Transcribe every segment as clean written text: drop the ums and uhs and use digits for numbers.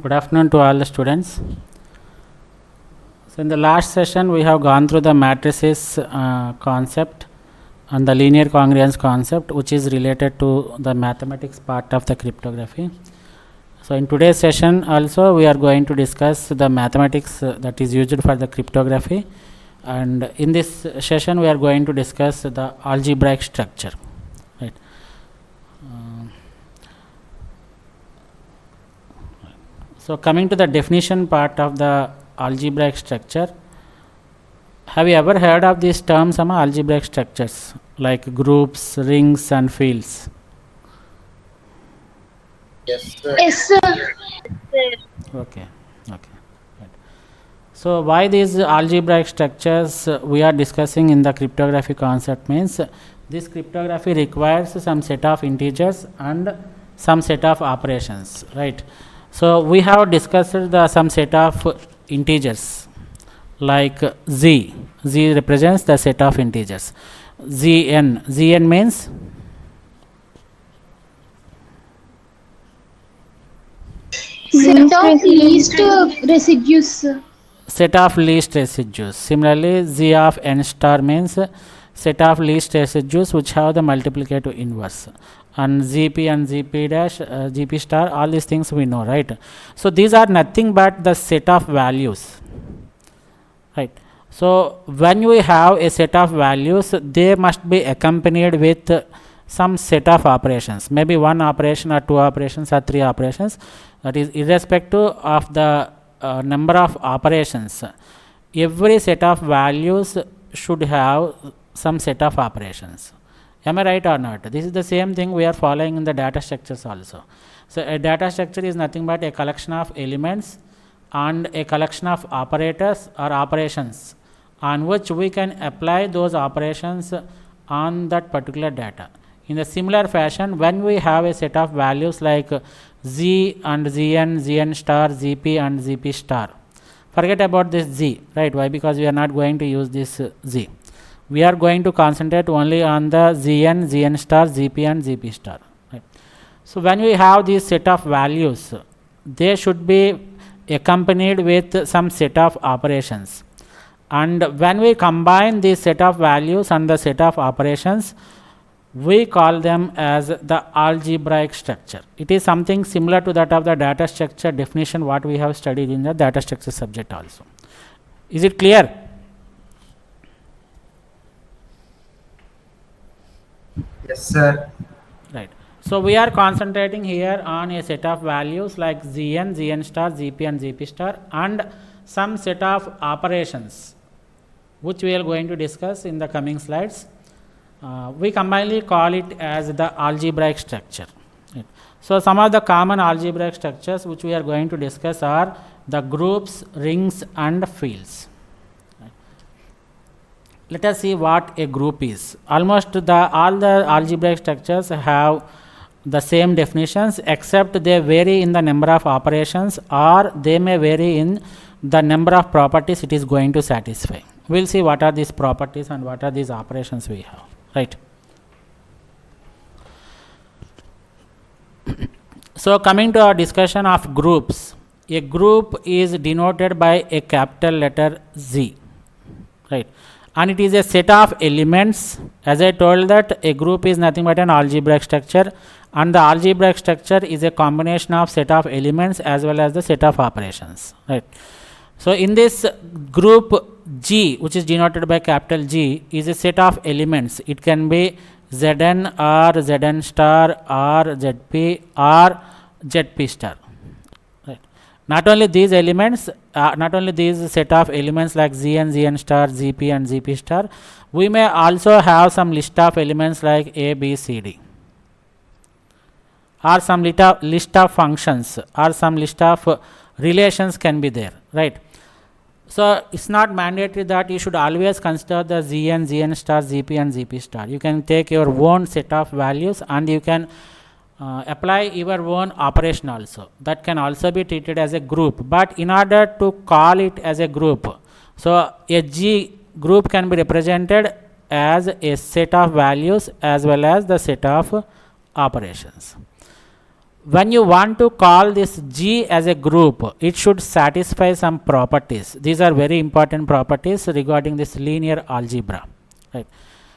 Good afternoon to all the students. So, in the last session, we have gone through the matrices concept and the linear congruence concept, which is related to the mathematics part of the cryptography. So, in today's session, also we are going to discuss the mathematics that is used for the cryptography, and in this session, we are going to discuss the algebraic structure. Right. So, coming to the definition part of the algebraic structure, have you ever heard of these terms, some algebraic structures like groups, rings, and fields? Yes, sir. Yes, sir. Okay. Right. So, why these algebraic structures we are discussing in the cryptography concept means this cryptography requires some set of integers and some set of operations, right? So, we have discussed some set of integers like z. Z represents the set of integers. Zn means Set of least residues. set of least residues. Similarly, z of n star means set of least residues which have the multiplicative inverse. And Zp and Zp dash, Gp star, all these things we know, right? So, these are nothing but the set of values, right? So, when we have a set of values, they must be accompanied with some set of operations, maybe one operation or two operations or three operations, that is irrespective of the number of operations. Every set of values should have some set of operations. Am I right or not? This is the same thing we are following in the data structures also. So, a data structure is nothing but a collection of elements and a collection of operators or operations on which we can apply those operations on that particular data. In a similar fashion, when we have a set of values like z and zn, zn star, zp and zp star, forget about this z, right? Why? Because we are not going to use this z. We are going to concentrate only on the zn, zn star, zp and zp star, right? So, when we have this set of values, they should be accompanied with some set of operations, and when we combine this set of values and the set of operations, we call them as the algebraic structure. It is something similar to that of the data structure definition what we have studied in the data structure subject also. Is it clear? Yes, sir. Right. So, we are concentrating here on a set of values like zn, zn star, zp and zp star, and some set of operations which we are going to discuss in the coming slides. We commonly call it as the algebraic structure. Right. So, some of the common algebraic structures which we are going to discuss are the groups, rings and fields. Let us see what a group is. Almost all the algebraic structures have the same definitions, except they vary in the number of operations, or they may vary in the number of properties it is going to satisfy. We will see what are these properties and what are these operations we have, right? So, coming to our discussion of groups, a group is denoted by a capital letter Z, right? And it is a set of elements. As I told that a group is nothing but an algebraic structure, and the algebraic structure is a combination of set of elements as well as the set of operations, right? So, in this group G, which is denoted by capital G, is a set of elements. It can be Zn or Zn star or Zp or Zp star. Not only these elements, not only these set of elements like Zn, Zn star, Zp and Zp star, we may also have some list of elements like A, B, C, D, or some list of functions, or some list of relations can be there, right? So, it is not mandatory that you should always consider the Zn, Zn star, Zp and Zp star. You can take your own set of values and you can apply your own operation also. That can also be treated as a group, but in order to call it as a group, so a G group can be represented as a set of values as well as the set of operations. when you want to call this G as a group, it should satisfy some properties. These are very important properties regarding this linear algebra, right?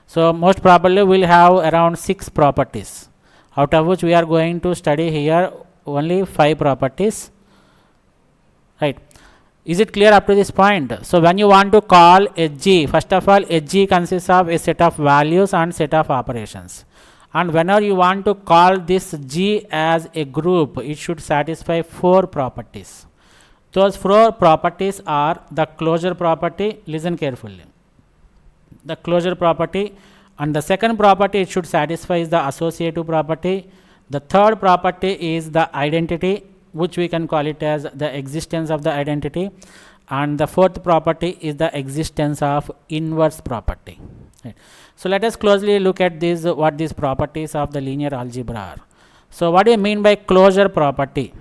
So most probably we'll have around 6 properties, out of which we are going to study here only 5 properties, right? Is it clear up to this point? So when you want to call a G, first of all, a G consists of a set of values and set of operations. And whenever you want to call this G as a group, it should satisfy 4 properties. Those 4 properties are the closure property. Listen carefully. The closure property, and the second property it should satisfy is the associative property. The third property is the identity, which we can call it as the existence of the identity, and the fourth property is the existence of inverse property, right? So let us closely look at these, what these properties of the linear algebra are. So what do you mean by closure property?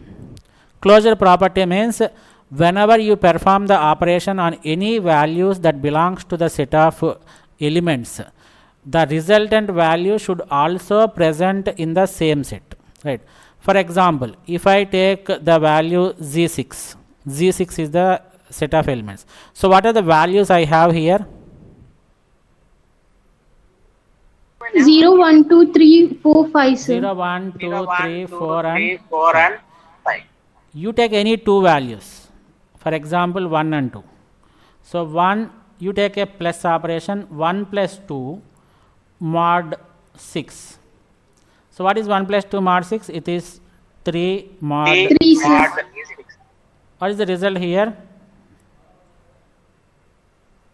Closure property means whenever you perform the operation on any values that belongs to the set of elements, the resultant value should also present in the same set, right? For example, if I take the value Z6, Z6 is the set of elements. So what are the values I have here? 0, 1, 2, 3, 4, 5, sir. 0, 1, 2, 3, 4 and 4 and 5. you take any 2 values, for example 1 and 2. So 1, you take a plus operation, 1 plus 2 mod 6. So what is 1 plus 2 mod 6? It is 3 mod 3, sir. What is the result here?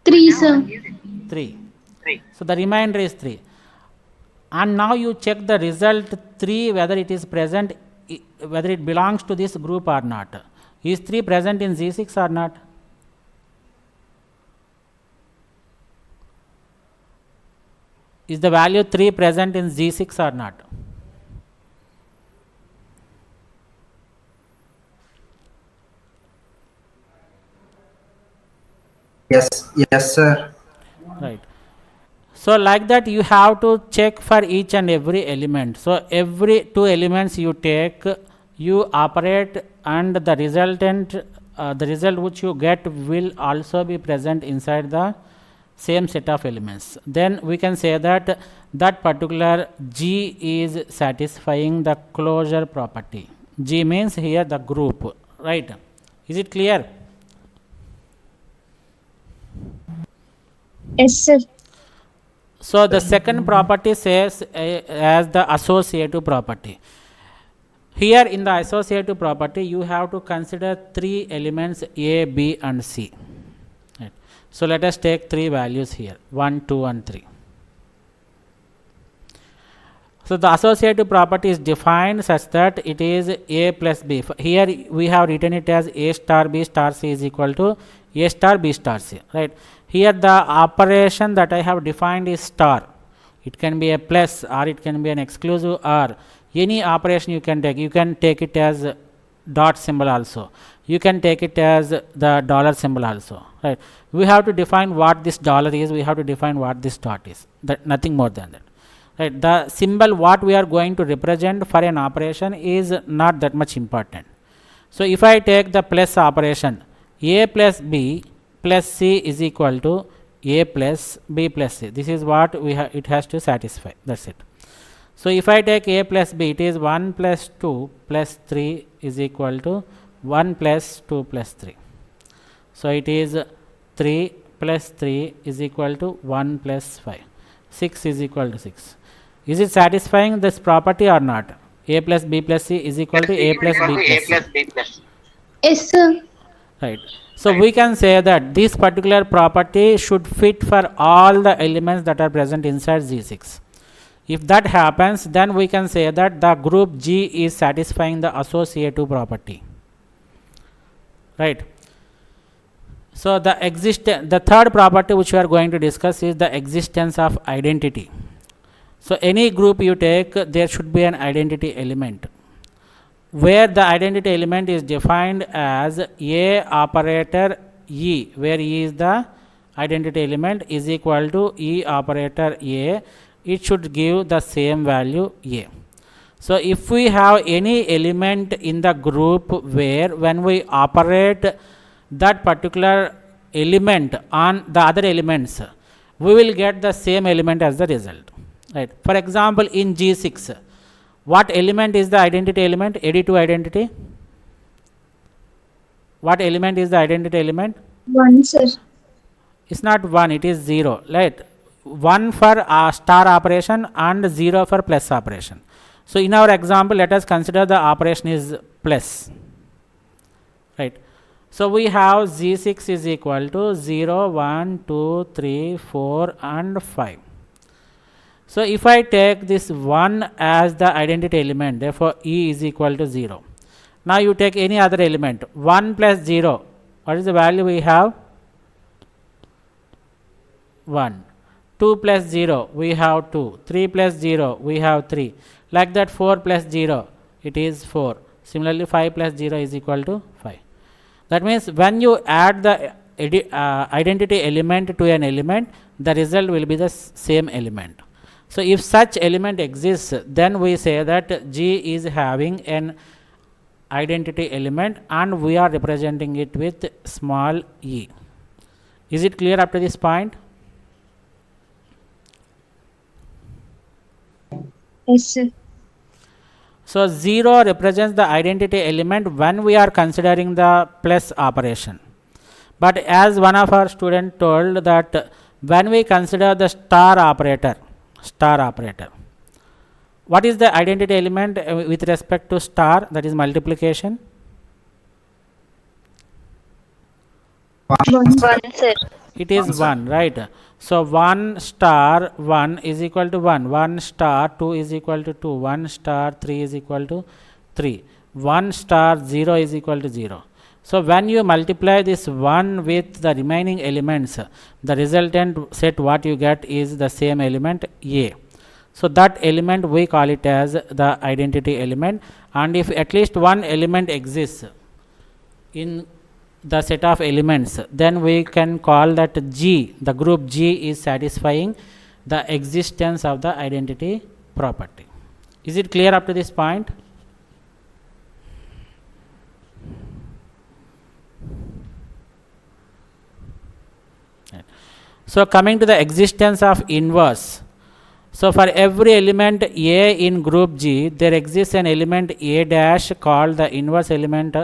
3, sir. 3. So the remainder is 3. And now you check the result 3 whether it is present, whether it belongs to this group or not. Is 3 present in Z6 or not? Is the value 3 present in Z6 or not? Yes, sir. Right. So like that you have to check for each and every element. So every 2 elements you take, you operate, and the resultant, the result which you get will also be present inside the same set of elements. Then we can say that that particular G is satisfying the closure property. G means here the group, right? Is it clear? Yes, sir. So the second property says as the associative property. Here in the associative property you have to consider 3 elements A, B and C. Right. So let us take 3 values here, 1, 2 and 3. So the associative property is defined such that it is A plus B. Here we have written it as A star B star C is equal to A star B star C, right? Here the operation that I have defined is star. It can be a plus or it can be an exclusive or any operation you can take. You can take it as dot symbol also. You can take it as the dollar symbol also, right? We have to define what this dollar is. We have to define what this dot is. That nothing more than that. Right, the symbol what we are going to represent for an operation is not that much important. So if I take the plus operation, A plus B plus C is equal to A plus B plus C. This is what we have, it has to satisfy. That's it. So if I take A plus B, it is 1 plus 2 plus 3 is equal to 1 plus 2 plus 3. So it is 3 plus 3 is equal to 1 plus 5. 6 is equal to 6. Is it satisfying this property or not? A plus B plus C is equal to A plus B plus C. Yes, sir. Right. So we can say that this particular property should fit for all the elements that are present inside Z6. If that happens, then we can say that the group G is satisfying the associative property. Right. So the third property which we are going to discuss is the existence of identity. So any group you take, there should be an identity element, where the identity element is defined as A operator E, where E is the identity element, is equal to E operator A. It should give the same value A. So if we have any element in the group where when we operate that particular element on the other elements, we will get the same element as the result, right? For example, in G6, what element is the identity element? Additive identity. What element is the identity element? 1, sir. It's not 1, it is 0, right? 1 for star operation and 0 for plus operation. So in our example, let us consider the operation is plus, right? So we have Z6 is equal to 0, 1, 2, 3, 4 and 5. So if I take this 1 as the identity element, therefore E is equal to 0. Now you take any other element, 1 plus 0, what is the value we have? 1. 2 plus 0, we have 2. 3 plus 0, we have 3. Like that 4 plus 0, it is 4. Similarly 5 plus 0 is equal to 5. That means when you add the identity element to an element, the result will be the same element. So if such element exists, then we say that G is having an identity element and we are representing it with small e. Is it clear up to this point? Yes, sir. So 0 represents the identity element when we are considering the plus operation. But as one of our students told that when we consider the star operator, what is the identity element with respect to star? That is multiplication. 1, sir. It is 1, right? So 1 star 1 is equal to 1, 1 star 2 is equal to 2, 1 star 3 is equal to 3, 1 star 0 is equal to 0. So when you multiply this 1 with the remaining elements, the resultant set what you get is the same element A. So that element we call it as the identity element, and if at least one element exists in the set of elements, then we can call that G, the group G is satisfying the existence of the identity property. Is it clear up to this point? So coming to the existence of inverse. So for every element A in group G, there exists an element A dash called the inverse element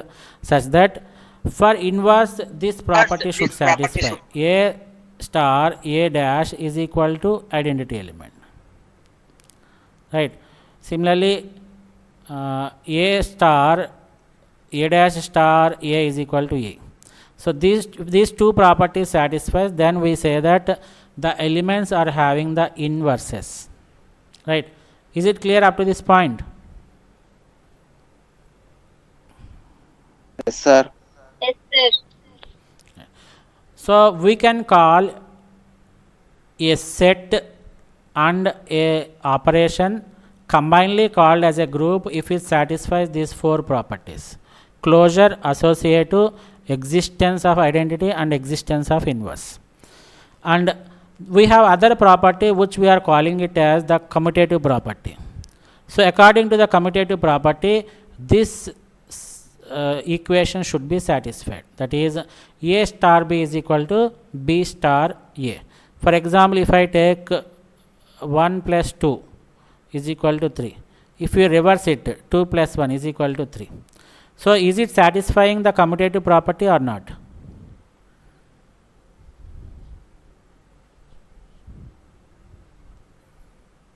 such that for inverse this property should satisfy. A star A dash is equal to identity element, right? Similarly A star A dash star A is equal to A. So these two properties satisfies, then we say that the elements are having the inverses, right? Is it clear up to this point? Yes, sir. Yes, sir. So we can call a set and a operation combinedly called as a group if it satisfies these four properties: closure, associative, existence of identity and existence of inverse. And we have other property which we are calling it as the commutative property. So according to the commutative property, this equation should be satisfied, that is A star B is equal to B star A. For example, if I take 1 plus 2 is equal to 3, if you reverse it, 2 plus 1 is equal to 3. So is it satisfying the commutative property or not?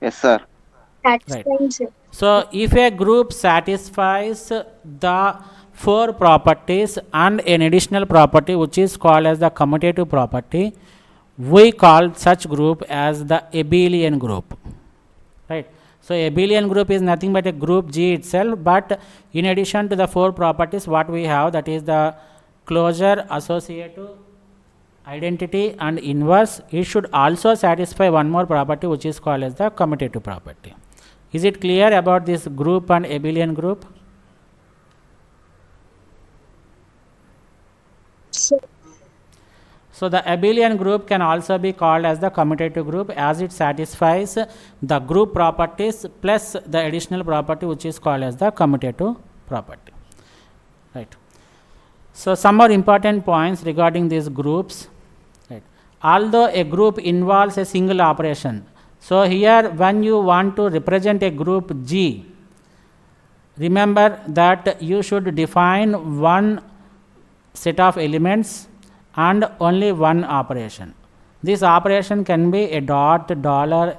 Yes, sir. Satisfying, sir. So if a group satisfies the four properties and an additional property which is called as the commutative property, we call such group as the abelian group, right? So abelian group is nothing but a group G itself, but in addition to the four properties what we have, that is the closure, associative, identity and inverse, it should also satisfy one more property which is called as the commutative property. Is it clear about this group and abelian group? Sir. So the abelian group can also be called as the commutative group, as it satisfies the group properties plus the additional property which is called as the commutative property. Right. So some more important points regarding these groups. Right. Although a group involves a single operation, so here when you want to represent a group G, remember that you should define one set of elements and only one operation. This operation can be a dot, dollar,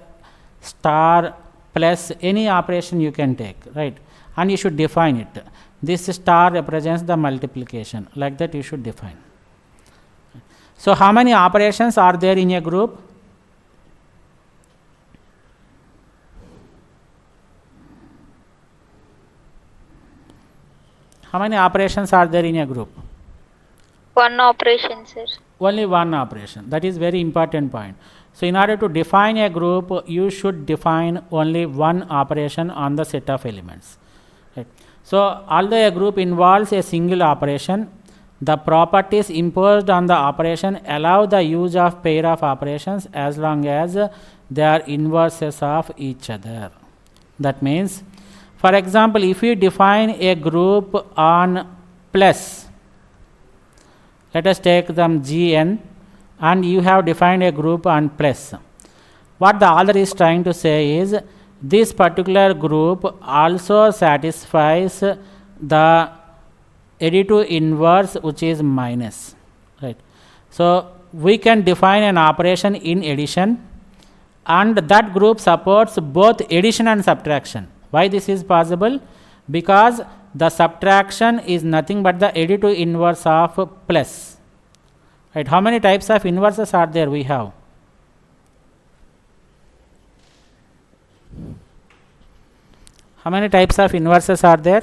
star, plus, any operation you can take, right? And you should define it. This star represents the multiplication, like that you should define. So how many operations are there in a group? How many operations are there in a group? One operation, sir. Only one operation. That is very important point. So in order to define a group, you should define only one operation on the set of elements. Right. So although a group involves a single operation, the properties imposed on the operation allow the use of pair of operations as long as they are inverses of each other. That means, for example, if you define a group on plus, let us take them Gn, and you have defined a group on plus. What the author is trying to say is, this particular group also satisfies the additive inverse which is minus, right? So we can define an operation in addition, and that group supports both addition and subtraction. Why this is possible? Because the subtraction is nothing but the additive inverse of plus. Right? How many types of inverses are there we have? How many types of inverses are there?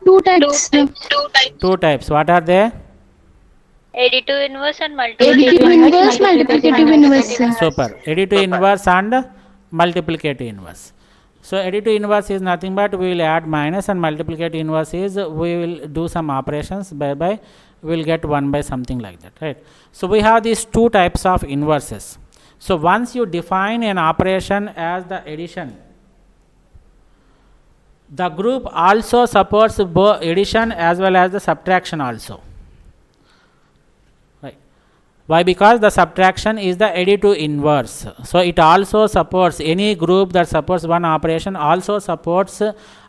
Two types. Two types. What are they? Additive inverse and multiplicative. Additive inverse, multiplicative inverse. Super. Additive inverse and multiplicative inverse. So additive inverse is nothing but we will add minus, and multiplicative inverse is we will do some operations by we will get 1 by something like that, right? So we have these two types of inverses. So once you define an operation as the addition, the group also supports both addition as well as the subtraction also. Right. Why? Because the subtraction is the additive inverse. So it also supports, any group that supports one operation also supports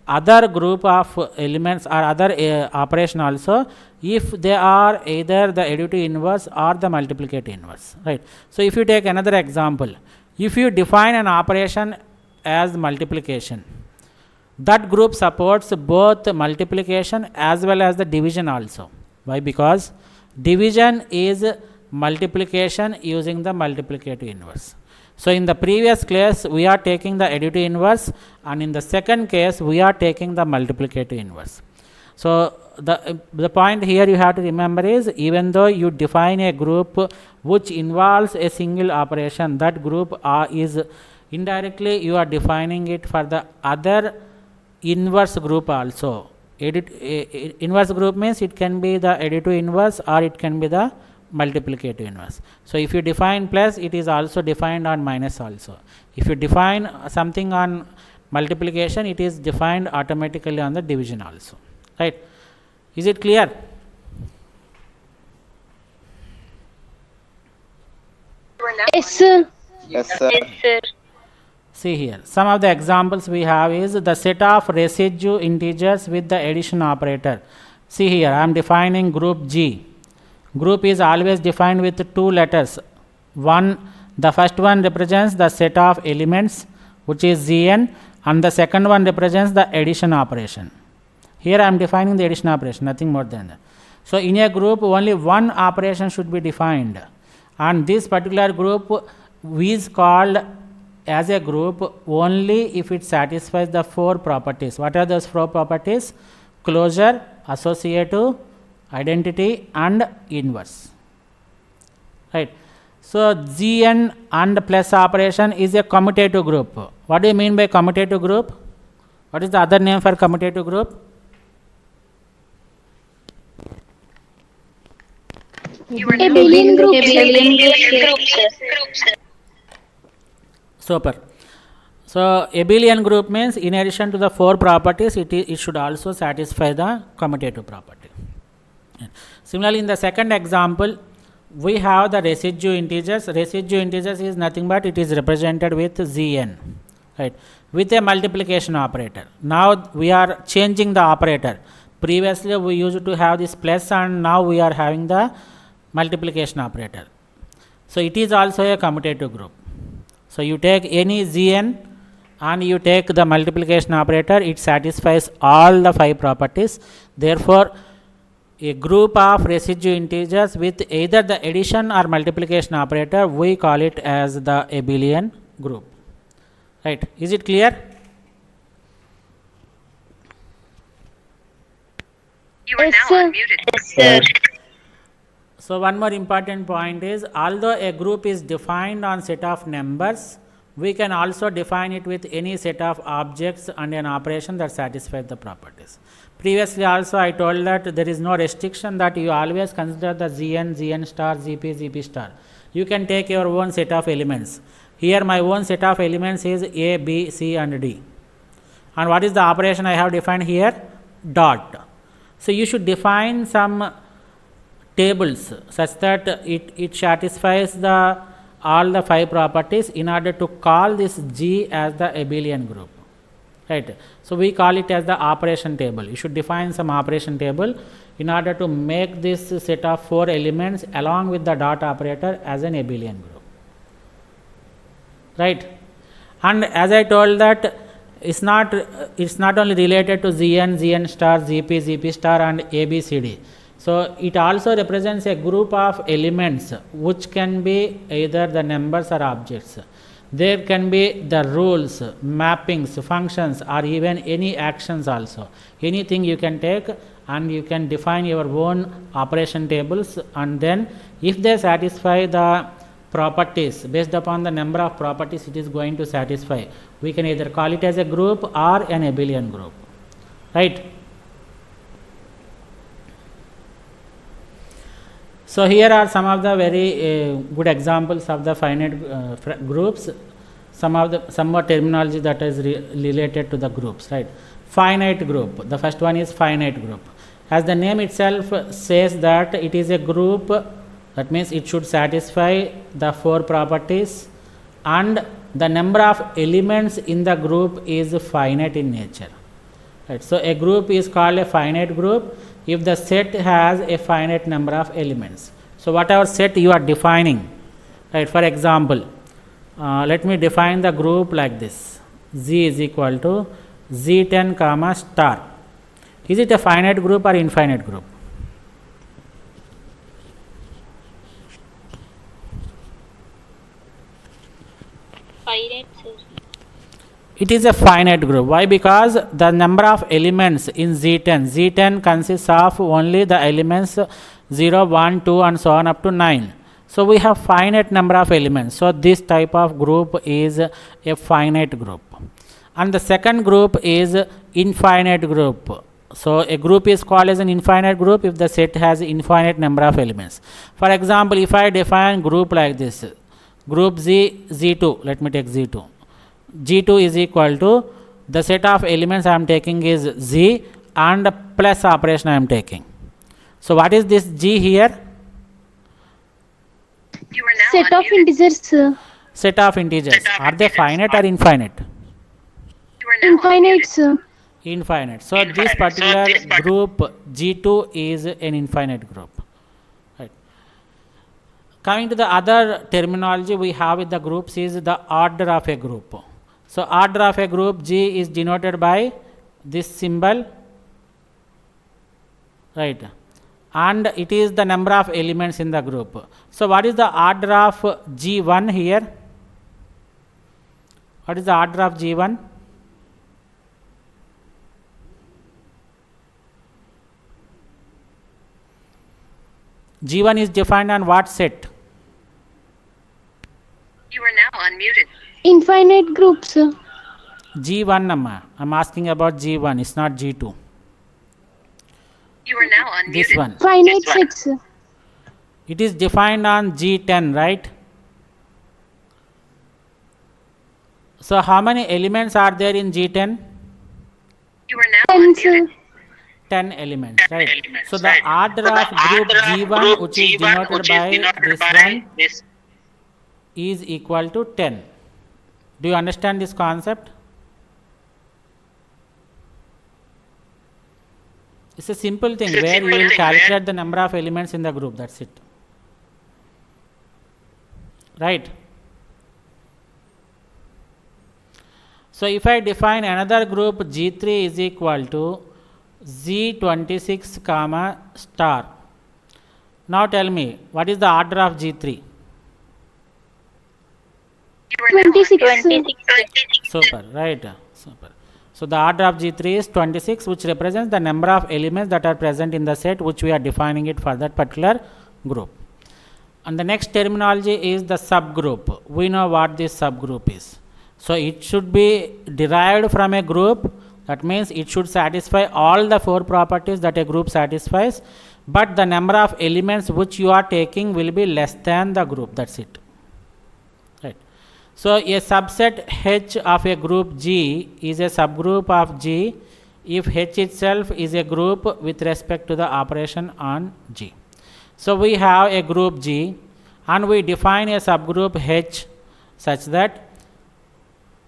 other group of elements or other operation also, if they are either the additive inverse or the multiplicative inverse, right? So if you take another example, if you define an operation as multiplication, that group supports both multiplication as well as the division also. Why? Because division is multiplication using the multiplicative inverse. So in the previous case we are taking the additive inverse, and in the second case we are taking the multiplicative inverse. So the point here you have to remember is, even though you define a group which involves a single operation, that group is indirectly you are defining it for the other inverse group also. Inverse group means it can be the additive inverse or it can be the multiplicative inverse. So if you define plus, it is also defined on minus also. If you define something on multiplication, it is defined automatically on the division also, right? Is it clear? Yes, sir. Yes, sir. Yes, sir. See here, some of the examples we have is the set of residue integers with the addition operator. See here, I am defining group G. Group is always defined with two letters. The first one represents the set of elements, which is Gn, and the second one represents the addition operation. Here I am defining the addition operation, nothing more than that. So in a group only one operation should be defined, and this particular group is called as a group only if it satisfies the four properties. What are those four properties? Closure, associative, identity, and inverse, right? So Gn and plus operation is a commutative group. What do you mean by commutative group? What is the other name for commutative group? Abelian group, sir. Group, sir. Super. So abelian group means in addition to the 4 properties, it should also satisfy the commutative property. Similarly, in the second example, we have the residue integers. Residue integers is nothing but it is represented with Zn, right, with a multiplication operator. Now we are changing the operator. Previously we used to have this plus, and now we are having the multiplication operator. So it is also a commutative group. So you take any Zn and you take the multiplication operator, it satisfies all the 5 properties. Therefore, a group of residue integers with either the addition or multiplication operator, we call it as the abelian group. Right? Is it clear? You are Yes, now sir. unmuted. Yes, sir. So one more important point is, although a group is defined on set of numbers, we can also define it with any set of objects and an operation that satisfies the properties. Previously also I told that there is no restriction, that you always consider the Zn, Zn star, Zp, Zp star. You can take your own set of elements. Here my own set of elements is A, B, C and D. And what is the operation I have defined here? Dot. So you should define some tables such that it satisfies all the 5 properties in order to call this G as the abelian group. Right. So we call it as the operation table. You should define some operation table in order to make this set of 4 elements along with the dot operator as an abelian group. Right. And as I told that it's not only related to Zn, Zn star, Zp, Zp star and ABCD. So it also represents a group of elements which can be either the numbers or objects. There can be the rules, mappings, functions or even any actions also. Anything you can take and you can define your own operation tables, and then if they satisfy the properties, based upon the number of properties it is going to satisfy, we can either call it as a group or an abelian group. Right. So here are some of the very good examples of the finite groups. Some more terminology that is related to the groups. Right. Finite group. The first one is finite group. As the name itself says that it is a group, that means it should satisfy the 4 properties, and the number of elements in the group is finite in nature. Right. So a group is called a finite group if the set has a finite number of elements. So whatever set you are defining, right, for example, let me define the group like this: Z is equal to Z10 comma star. Is it a finite group or infinite group? Finite, sir. It is a finite group. Why? Because the number of elements in Z10 consists of only the elements 0, 1, 2 and so on up to 9. So we have finite number of elements. So this type of group is a finite group. And the second group is infinite group. So a group is called as an infinite group if the set has infinite number of elements. For example, if I define group like this, group Z2, let me take Z2. G2 is equal to the set of elements I am taking is Z and plus operation I am taking. So what is this G here? You are now Set of unmuted. integers, sir. Set of integers. Set of Are they integers. finite or infinite? You are now Infinite, unmuted. sir. Infinite. So this particular group G2 is an infinite group. Right. Coming to the other terminology we have with the groups is the order of a group. So order of a group, G is denoted by this symbol, right, and it is the number of elements in the group. So what is the order of G1 here? What is the order of G1? G1 is defined on what set? You are now unmuted. Infinite group, sir. G1 Amma. I'm asking about G1, it's not G2. You are now unmuted. This one. Finite set, sir. It is defined on G10, right? So how many elements are there in G10? You are now 10, unmuted. sir. 10 elements, right? So the order of group G1, which is denoted by this one, is equal to 10. Do you understand this concept? It's a simple thing where you will calculate the number of elements in the group. That's it. Right? So if I define another group G3 is equal to Z26 comma star. Now tell me, what is the order of G3? You are now 26, sir. 26. Super, right? Super. So the order of G3 is 26, which represents the number of elements that are present in the set, which we are defining it for that particular group. And the next terminology is the subgroup. We know what this subgroup is. So it should be derived from a group. That means it should satisfy all the 4 properties that a group satisfies, but the number of elements which you are taking will be less than the group. That's it. Right. So a subset H of a group G is a subgroup of G if H itself is a group with respect to the operation on G. So we have a group G and we define a subgroup H such that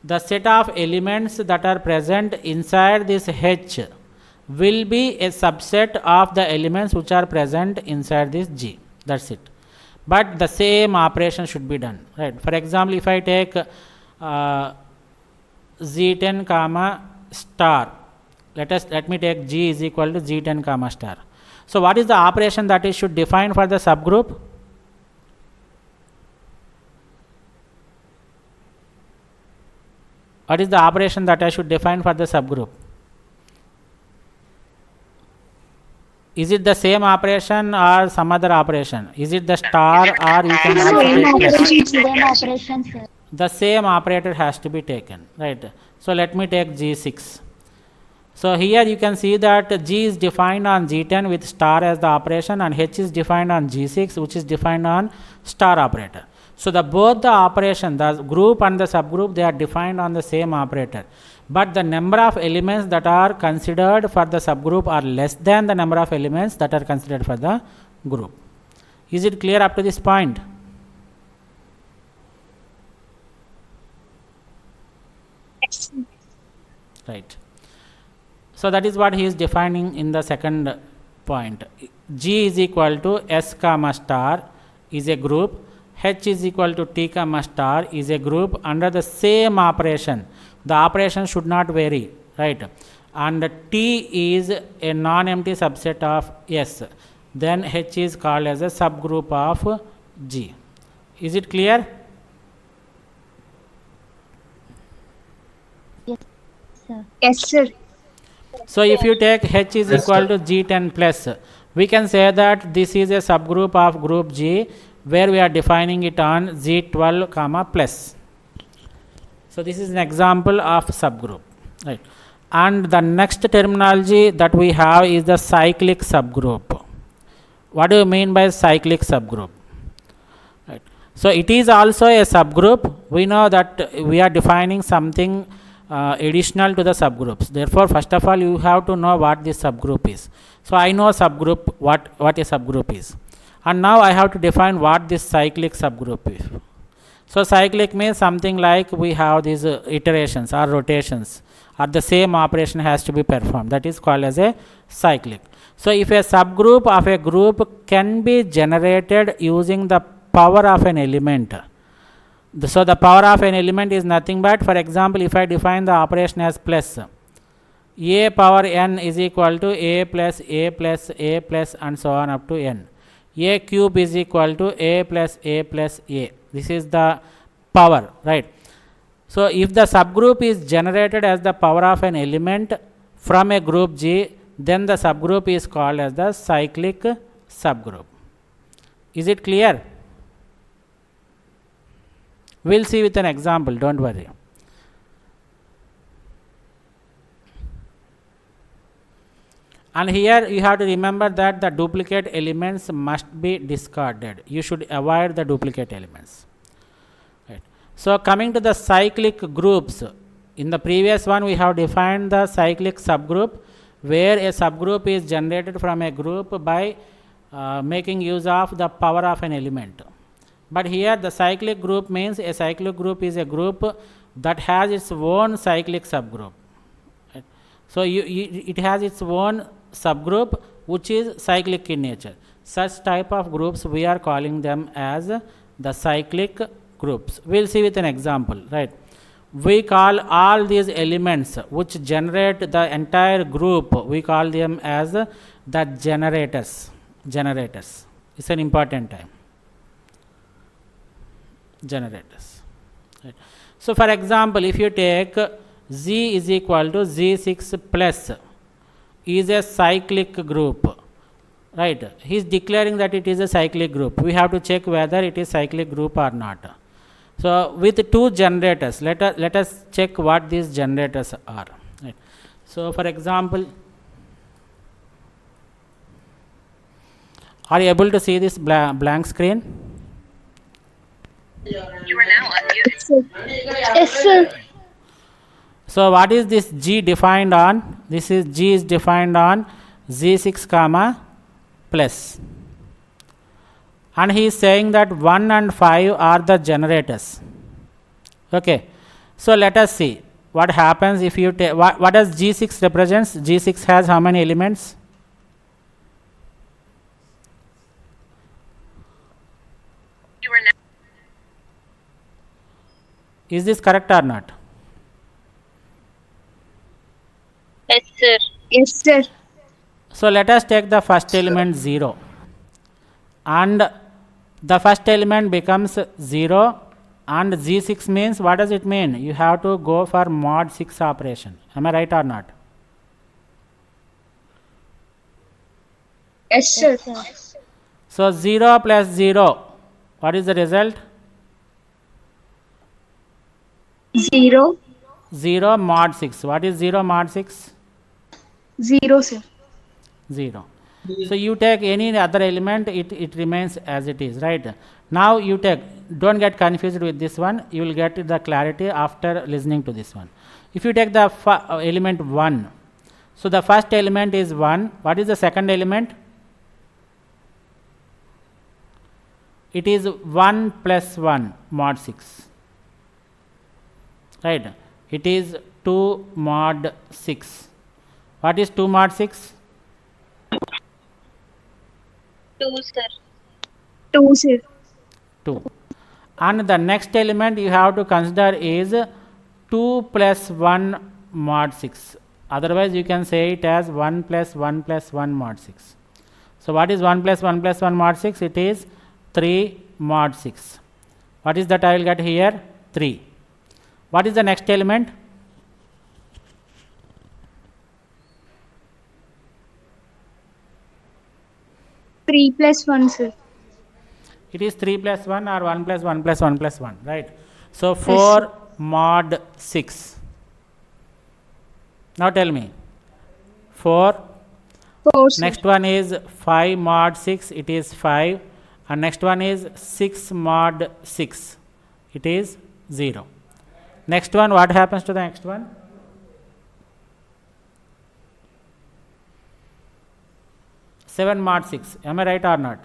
the set of elements that are present inside this H will be a subset of the elements which are present inside this G. That's it. But the same operation should be done, right? For example, if I take Z10 comma star, let me take G is equal to Z10 comma star. So what is the operation that is should define for the subgroup? What is the operation that I should define for the subgroup? Is it the same operation or some other operation? Is it the star or you can also take plus? The same operator has to be taken, right? So let me take G6. So here you can see that G is defined on G10 with star as the operation and H is defined on G6, which is defined on star operator. So both the operation, the group and the subgroup, they are defined on the same operator. But the number of elements that are considered for the subgroup are less than the number of elements that are considered for the group. Is it clear up to this point? Right. So that is what he is defining in the second point. G is equal to S comma star is a group. H is equal to T comma star is a group under the same operation. The operation should not vary, right? And T is a non-empty subset of S. Then H is called as a subgroup of G. Is it clear? Yes, sir. So if you take H is equal to G10 plus, we can say that this is a subgroup of group G where we are defining it on Z12 comma plus. So this is an example of subgroup, right? And the next terminology that we have is the cyclic subgroup. What do you mean by cyclic subgroup? Right. So it is also a subgroup. We know that we are defining something additional to the subgroups. Therefore, first of all, you have to know what this subgroup is. So I know subgroup, what a subgroup is. And now I have to define what this cyclic subgroup is. So cyclic means something like we have these iterations or rotations or the same operation has to be performed. That is called as a cyclic. So if a subgroup of a group can be generated using the power of an element. So the power of an element is nothing but, for example, if I define the operation as plus, a power n is equal to a plus a plus a plus and so on up to n. A cube is equal to a plus a plus a. This is the power, right? So if the subgroup is generated as the power of an element from a group G, then the subgroup is called as the cyclic subgroup. Is it clear? We'll see with an example, don't worry. And here you have to remember that the duplicate elements must be discarded. You should avoid the duplicate elements. Right. So coming to the cyclic groups, in the previous one we have defined the cyclic subgroup, where a subgroup is generated from a group by making use of the power of an element. But here the cyclic group means a cyclic group is a group that has its own cyclic subgroup. Right. So it has its own subgroup which is cyclic in nature. Such type of groups we are calling them as the cyclic groups. We will see with an example, right? We call all these elements which generate the entire group, we call them as the generators. Generators. It's an important time. Generators. Right. So for example, if you take Z is equal to Z6 plus is a cyclic group, right? He is declaring that it is a cyclic group. We have to check whether it is cyclic group or not. So with two generators, let us check what these generators are. Right. So for example, are you able to see this blank screen? You are now unmuted. Yes, sir. So what is this G defined on? This is G is defined on Z6 comma plus. And he is saying that 1 and 5 are the generators. Okay. So let us see what happens if you take, what does G6 represents? G6 has how many elements? You are now. Is this correct or not? Yes, sir. Yes, sir. So let us take the first element 0, and the first element becomes 0, and Z6 means, what does it mean? You have to go for mod 6 operation. Am I right or not? Yes, sir. So 0 plus 0, what is the result? 0. 0 mod 6. What is 0 mod 6? 0, sir. 0. So you take any other element, it remains as it is, right? Now you take, don't get confused with this one, you will get the clarity after listening to this one. If you take the element 1, so the first element is 1. What is the second element? It is 1 plus 1 mod 6, right? It is 2 mod 6. What is 2 mod 6? 2, sir. 2, sir. 2. And the next element you have to consider is 2 plus 1 mod 6. Otherwise you can say it as 1 plus 1 plus 1 mod 6. So what is 1 plus 1 plus 1 mod 6? It is 3 mod 6. What is that I will get here? 3. What is the next element? Three plus 1, sir. It is 3 plus 1 or 1 plus 1 plus 1 plus 1, right? So 4 mod 6. Now tell me. 4. 4, sir. Next one is 5 mod 6. It is 5. And next one is 6 mod 6. It is 0. Next one, what happens to the next one? Seven mod 6. Am I right or not?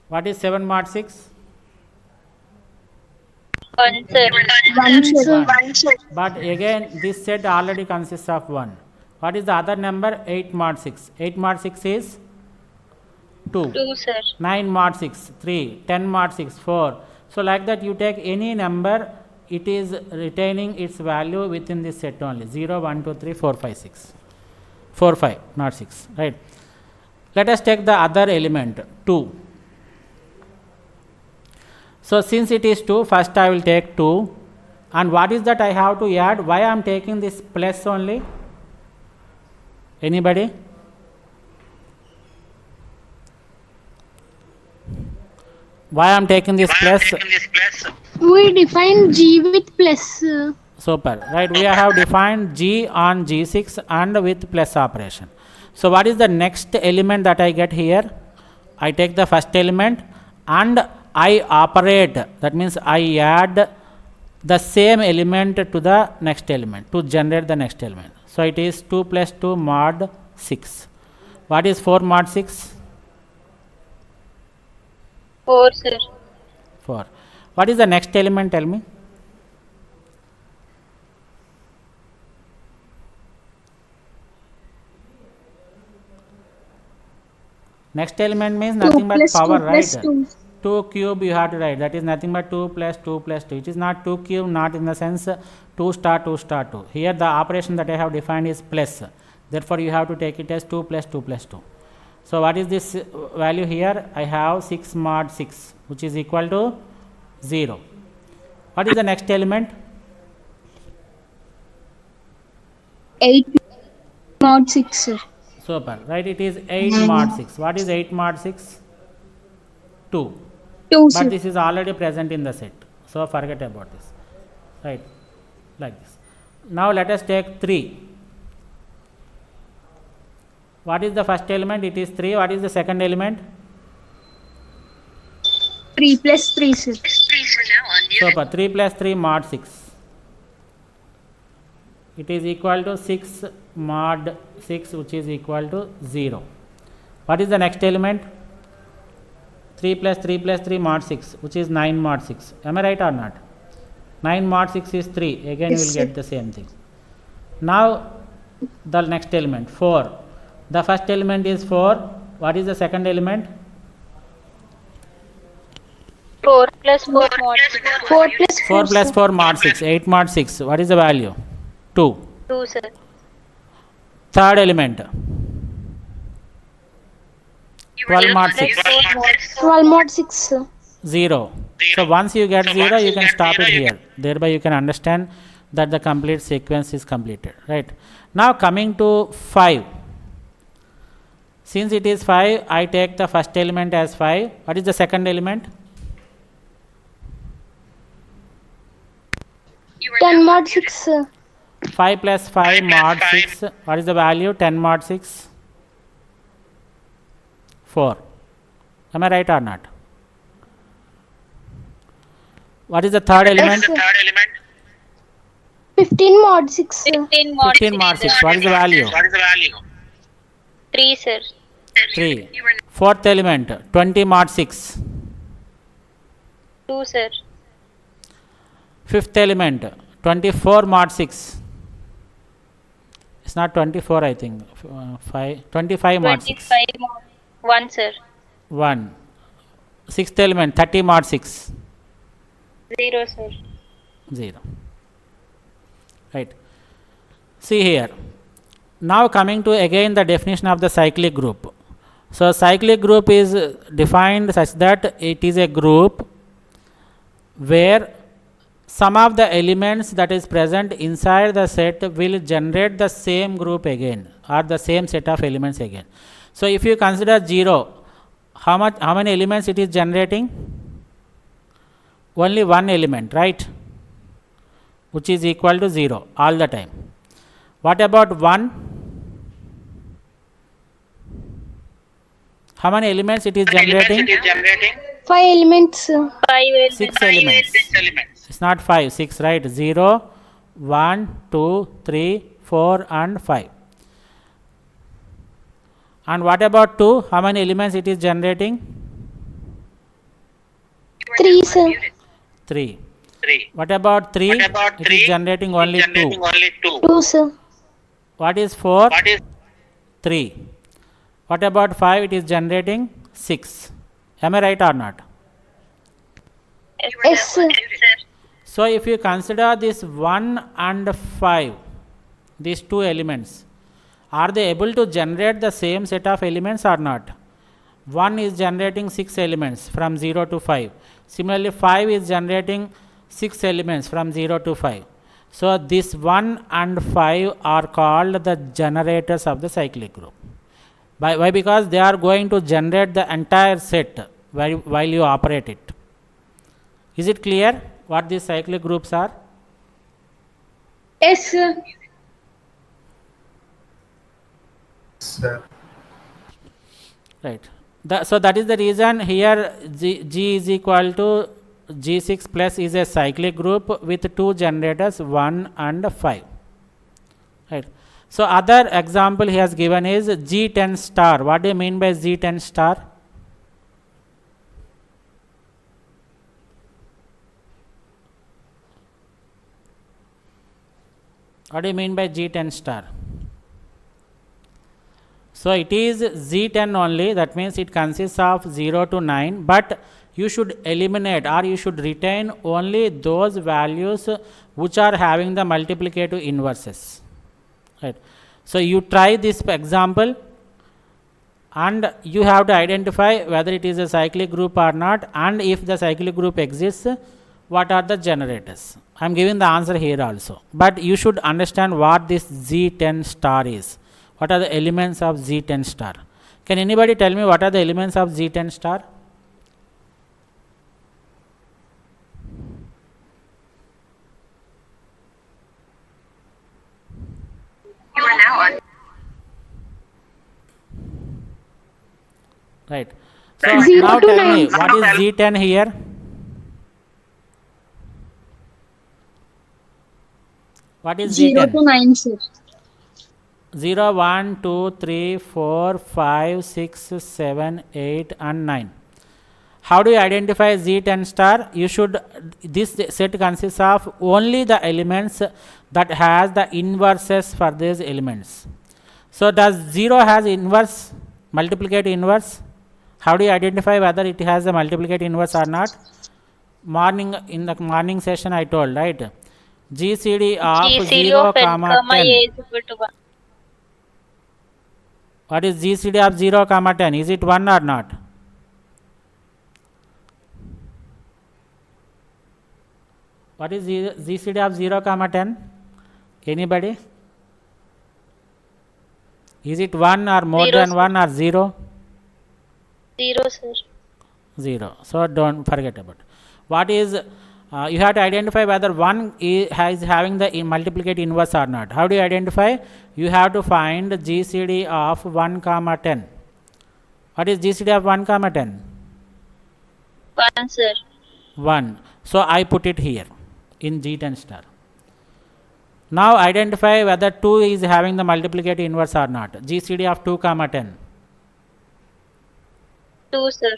What is 7 mod 6? 1, sir. 1, sir. 1. But again, this set already consists of 1. What is the other number? 8 mod 6. 8 mod 6 is 2. 2, sir. 9 mod 6, 3. 10 mod 6, 4. So like that you take any number, it is retaining its value within this set only. 0, 1, 2, 3, 4, 5, 6. 4, 5, not 6, right? Let us take the other element, 2. So since it is 2, first I will take 2. And what is that I have to add? Why I am taking this plus only? Anybody? Why I am taking this plus? We define G with plus. Super, right? We have defined G on G6 and with plus operation. So what is the next element that I get here? I take the first element and I operate, that means I add the same element to the next element to generate the next element. So it is 2 plus 2 mod 6. What is 4 mod 6? 4, sir. 4. What is the next element? Tell me. Next element means nothing but power, right? 2 cube you have to write, that is nothing but 2 plus 2 plus 2. It is not 2 cube, not in the sense 2 star 2 star 2. Here the operation that I have defined is plus. Therefore, you have to take it as 2 plus 2 plus 2. So, what is this value here? I have 6 mod 6, which is equal to 0. What is the next element? 8 mod 6, sir. Super, right? It is 8 mod 6. What is 8 mod 6? 2. 2, sir. But this is already present in the set. So, forget about this. Right? Like this. Now, let us take 3. What is the first element? It is 3. What is the second element? 3 plus 3, sir. Please, you are now unmuted. Super. 3 plus 3 mod 6. It is equal to 6 mod 6, which is equal to 0. What is the next element? 3 plus 3 plus 3 mod 6, which is 9 mod 6. Am I right or not? 9 mod 6 is 3. Again, Yes, you will sir. get the same thing. Now, the next element, 4. The first element is 4. What is the second element? 4 plus 4 mod 6. 4 plus 4 plus 4 mod 6. 8 mod 6. What is the value? 2. 2, sir. Third element, You are 12 now mod unmuted. 6. 12 mod 6, sir. 0. So, once you get 0, you can stop it here. Thereby, you can understand that the complete sequence is completed. Right. Now, coming to 5. Since it is 5, I take the first element as 5. What is the second element? You are 10 now mod unmuted. 6, sir. 5 plus 5 mod 6. What is the value? 10 mod 6. 4. Am I right or not? What is the third element? sir. 15 mod 6, sir. 15 mod 15 mod 6. What is the value? 3, sir. 3. You are now Fourth element, 20 mod 6. 2, sir. Fifth element, 24 mod 6. It's not 24, I think. 25 mod 6. 25 mod 1, sir. 1. Sixth element, 30 mod 6. 0, sir. 0. Right. See here. Now coming to again the definition of the cyclic group. So, cyclic group is defined such that it is a group where some of the elements that is present inside the set will generate the same group again or the same set of elements again. So, if you consider 0, how many elements it is generating? Only one element, right? Which is equal to 0 all the time. What about 1? How many elements it is generating? 5 elements, sir. 5 elements. 6 elements. It's not 5, 6, right? 0, 1, 2, 3, 4 and 5. And what about 2? How many elements it is generating? 3, sir. 3. What about 3? It is generating only 2. 2, sir. What is 4? 3. What about 5? It is generating 6. Am I right or not? Yes, sir. So, if you consider this 1 and 5, these two elements, are they able to generate the same set of elements or not? 1 is generating 6 elements from 0 to 5. Similarly, 5 is generating 6 elements from 0 to 5. So, this 1 and 5 are called the generators of the cyclic group. Why? Because they are going to generate the entire set while you operate it. Is it clear what these cyclic groups are? S, sir. Sir. Right. So that is the reason here G is equal to G6 plus is a cyclic group with two generators 1 and 5. Right. So other example he has given is G10 star. What do you mean by G10 star? What do you mean by G10 star? So it is Z10 only, that means it consists of 0 to 9, but you should eliminate or you should retain only those values which are having the multiplicative inverses. Right. So you try this example and you have to identify whether it is a cyclic group or not, and if the cyclic group exists, what are the generators. I am giving the answer here also, but you should understand what this Z10 star is. What are the elements of Z10 star? Can anybody tell me what are the elements of Z10 star? You are now on. Right. So 0 now to tell 9. me what is Z10 here? What is 0 Z10? to 9, sir. 0, 1, 2, 3, 4, 5, 6, 7, 8 and 9. How do you identify Z10 star? You should, this set consists of only the elements that has the inverses for these elements. So does 0 has inverse, multiplicative inverse? How do you identify whether it has a multiplicative inverse or not? In the morning session I told, right? GCD of GCD 0, of n, comma comma 10. a is equal to 1. What is GCD of 0, comma 10? Is it 1 or not? What is GCD of 0, comma 10? Anybody? Is it 1 or more 0, than sir. 1 or 0? 0, sir. 0. So don't forget about it. What is, you have to identify whether 1 is having the multiplicative inverse or not. How do you identify? You have to find GCD of 1, comma 10. What is GCD of 1, comma 10? 1, sir. 1. So I put it here in G10 star. Now identify whether 2 is having the multiplicative inverse or not. GCD of 2, comma 10. 2, sir.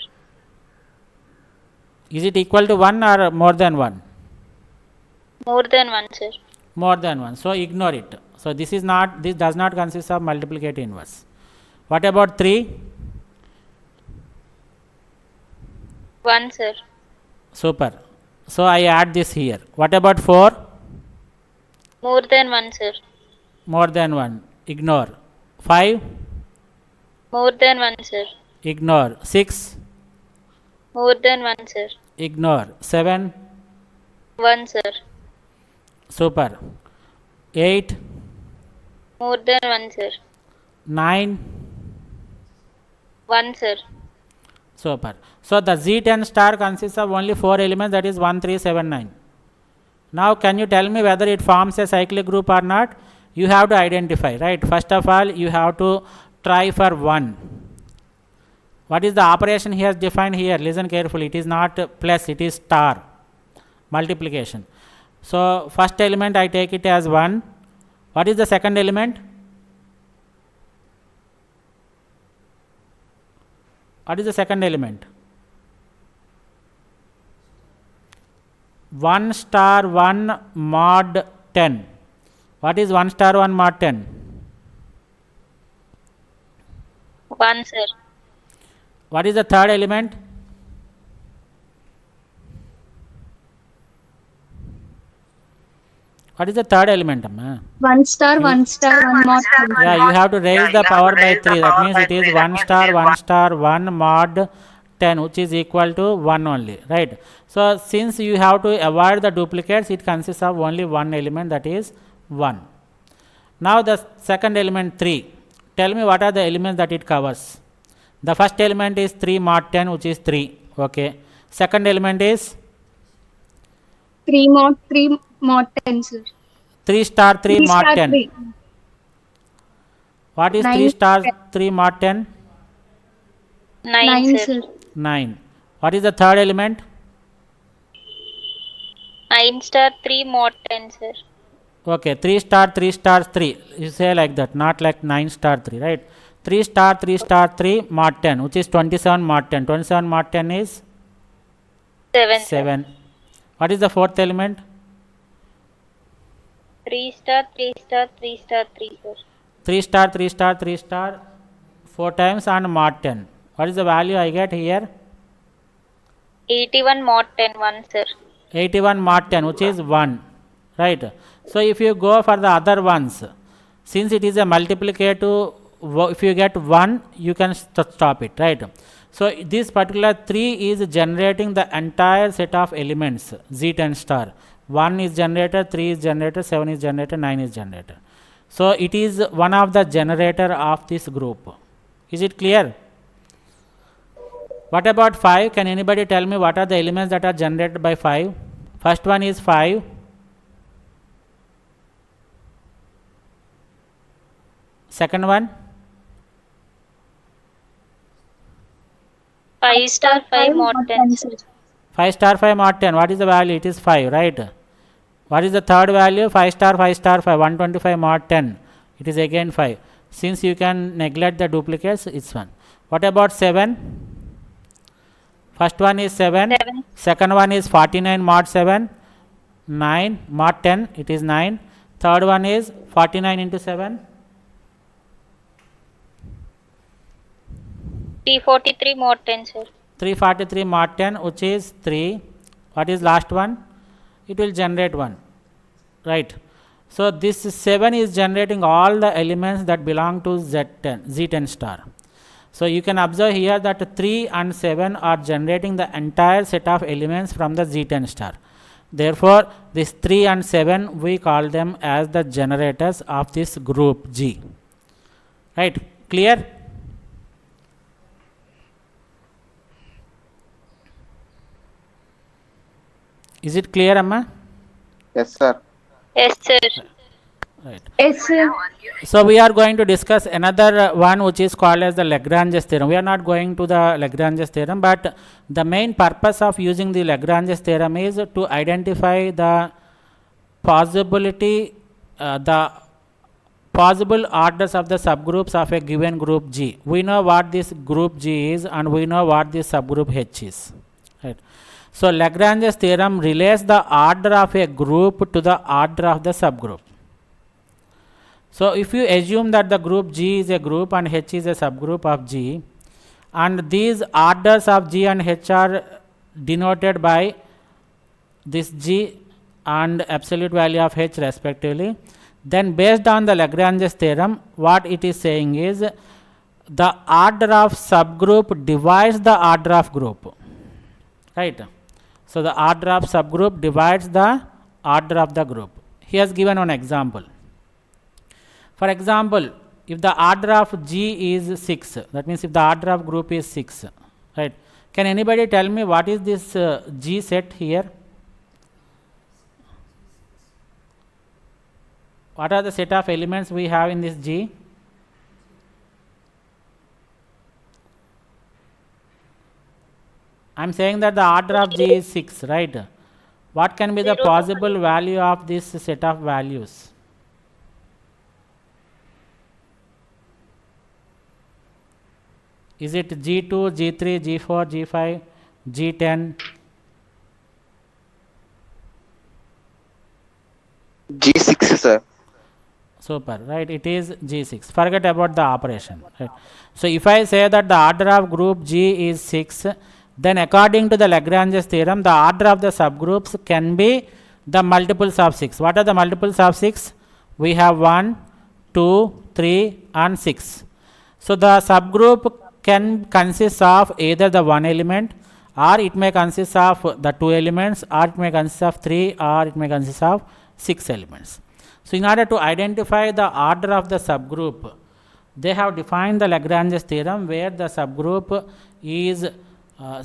Is it equal to 1 or more than 1? More than 1, sir. More than 1. So ignore it. So this does not consist of multiplicative inverse. What about 3? 1, sir. Super. So I add this here. What about 4? More than 1, sir. More than 1. Ignore. 5? More than 1, sir. Ignore. 6? More than 1, sir. Ignore. 7? 1, sir. Super. 8? More than 1, sir. 9? 1, sir. Super. So the Z10 star consists of only 4 elements, that is 1, 3, 7, 9. Now can you tell me whether it forms a cyclic group or not? You have to identify, right? First of all, you have to try for 1. What is the operation he has defined here? Listen carefully. It is not plus, it is star. Multiplication. So first element I take it as 1. What is the second element? What is the second element? 1 star 1 mod 10. What is 1 star 1 mod 10? 1, sir. What is the third element? What is the third element, Amma? 1 star 1 mod 10. Yeah, you have to raise the power by 3. That means it is 1 star 1 mod 10, which is equal to 1 only, right? So since you have to avoid the duplicates, it consists of only one element, that is 1. Now the second element 3. Tell me what are the elements that it covers. The first element is 3 mod 10, which is 3. Okay. Second element is 3 mod 3 mod 10, sir. 3 star 3 3 mod star 10. 3. What is 3 9, star 3 mod 10? 9, sir. 9. What is the third element? 9 star 3 mod 10, sir. Okay, 3 star 3 star 3. You say like that, not like 9 star 3, right? 3 star 3 star 3 mod 10, which is 27 mod 10. 27 mod 10 is 7, sir. 7. What is the fourth element? 3 star 3 star 3 star 3, sir. 3 star 3 star 3 star 4 times and mod 10. What is the value I get here? 81 mod 10, 1, sir. 81 mod 10, which is 1, right? So if you go for the other ones, since it is a multiplicative, if you get 1, you can stop it, right? So this particular 3 is generating the entire set of elements, Z10 star. 1 is generated, 3 is generated, 7 is generated, 9 is generated. So it is one of the generator of this group. Is it clear? What about 5? Can anybody tell me what are the elements that are generated by 5? First one is 5. Second one? 5 star 5 mod 10, sir. 5 star 5 mod 10. What is the value? It is 5, right? What is the third value? 5 star 5 star 5. 125 mod 10. It is again 5. Since you can neglect the duplicates, it's 1. What about 7? First one is 7. 7. Second one is 49 mod 7. 9 mod 10. It is 9. Third one is 49 into 7. 343 mod 10, sir. 343 mod 10, which is 3. What is last one? It will generate 1, right? So this 7 is generating all the elements that belong to Z10 star. So you can observe here that 3 and 7 are generating the entire set of elements from the Z10 star. Therefore this 3 and 7, we call them as the generators of this group G, right? Clear? Is it clear, Amma? Yes, sir. Yes, sir. Right. Yes, sir. So we are going to discuss another one which is called as the Lagrange's theorem. We are not going to the Lagrange's theorem, but the main purpose of using the Lagrange's theorem is to identify the possibility, the possible orders of the subgroups of a given group G. We know what this group G is and we know what this subgroup H is, right? So Lagrange's theorem relates the order of a group to the order of the subgroup. So if you assume that the group G is a group and H is a subgroup of G, and these orders of G and H are denoted by this G and absolute value of H respectively, then based on the Lagrange's theorem, what it is saying is the order of subgroup divides the order of group, right? So the order of subgroup divides the order of the group. He has given one example. For example, if the order of G is 6, that means if the order of group is 6, right? Can anybody tell me what is this G set here? What are the set of elements we have in this G? I am saying that the order of G is 6, right? What can be the possible value of this set of values? Is it G2, G3, G4, G5, G10? G6, sir. Super, right? It is G6. Forget about the operation, right? So if I say that the order of group G is 6, then according to the Lagrange's theorem, the order of the subgroups can be the multiples of 6. What are the multiples of 6? We have 1, 2, 3 and 6. So the subgroup can consist of either the one element, or it may consist of the two elements, or it may consist of 3, or it may consist of 6 elements. So in order to identify the order of the subgroup, they have defined the Lagrange's theorem where the subgroup is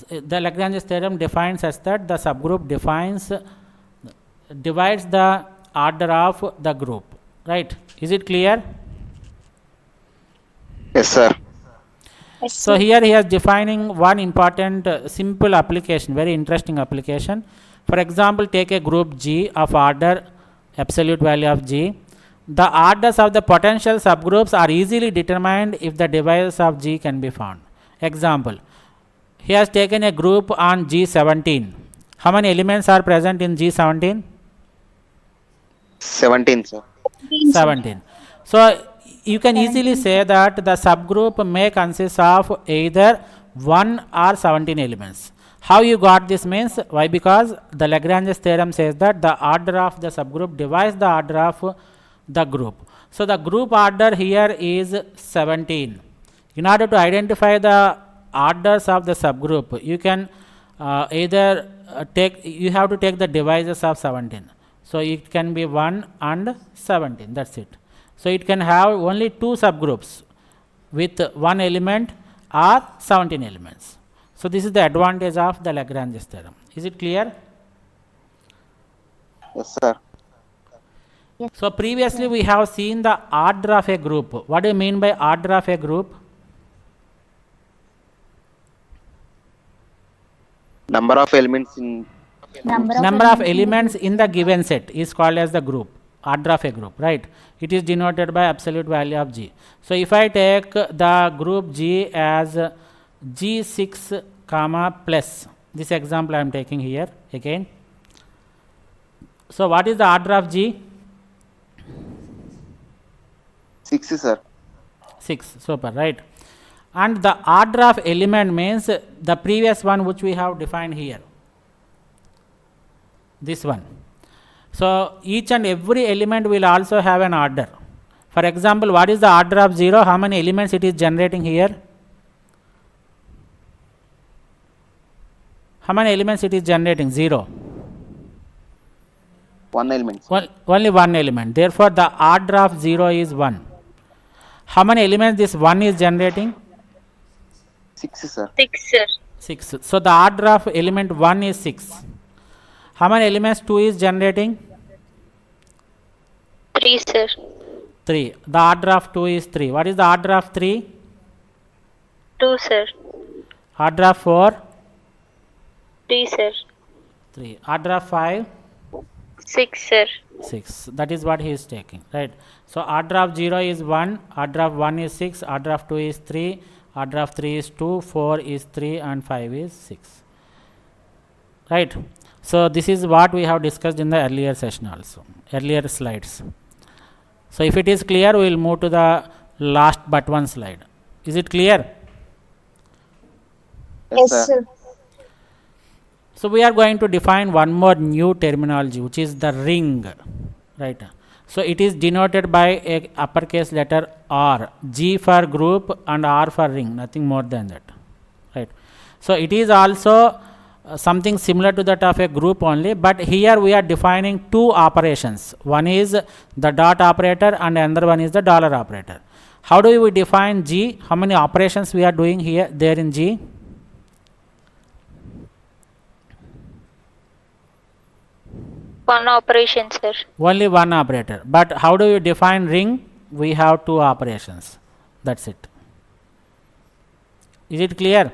the Lagrange's theorem defines such that the subgroup defines divides the order of the group, right? Is it clear? Yes, sir. So here he is defining one important simple application, very interesting application. For example, take a group G of order absolute value of G. The orders of the potential subgroups are easily determined if the divisors of G can be found. Example, he has taken a group on G17. How many elements are present in G17? 17, sir. 17. So you can easily say that the subgroup may consist of either 1 or 17 elements. How you got this means? Why? Because the Lagrange's theorem says that the order of the subgroup divides the order of the group. So the group order here is 17. In order to identify the orders of the subgroup, you can either you have to take the divisors of 17. So it can be 1 and 17, that's it. So it can have only 2 subgroups with 1 element or 17 elements. So this is the advantage of the Lagrange's theorem. Is it clear? Yes, sir. So previously we have seen the order of a group. What do you mean by order of a group? Number of elements in Number of elements in the given set is called as the group, order of a group, right? It is denoted by absolute value of G. So if I take the group G as G6 comma plus, this example I am taking here again. So what is the order of G? 6, sir. 6, super, right? And the order of element means the previous one which we have defined here, this one. So each and every element will also have an order. For example, what is the order of 0? How many elements it is generating here? How many elements it is generating? 0. 1 element, sir. Only 1 element. Therefore, the order of 0 is 1. How many elements this 1 is generating? 6, sir. 6, sir. 6. So the order of element 1 is 6. How many elements 2 is generating? 3, sir. 3. The order of 2 is 3. What is the order of 3? 2, sir. Order of 4? 3, sir. 3. Order of 5? 6, sir. 6. That is what he is taking, right? So order of 0 is 1, order of 1 is 6, order of 2 is 3, order of 3 is 2, 4 is 3 and 5 is 6, right? So this is what we have discussed in the earlier session also, earlier slides. So if it is clear, we will move to the last but one slide. Is it clear? Yes, sir. So we are going to define one more new terminology, which is the ring, right? So it is denoted by a uppercase letter R, G for group and R for ring, nothing more than that, right? So it is also something similar to that of a group only, but here we are defining 2 operations. One is the dot operator and another one is the dollar operator. How do we define G? How many operations we are doing here there in G? One operation, sir. Only one operator. But how do you define ring? We have 2 operations. That's it. Is it clear?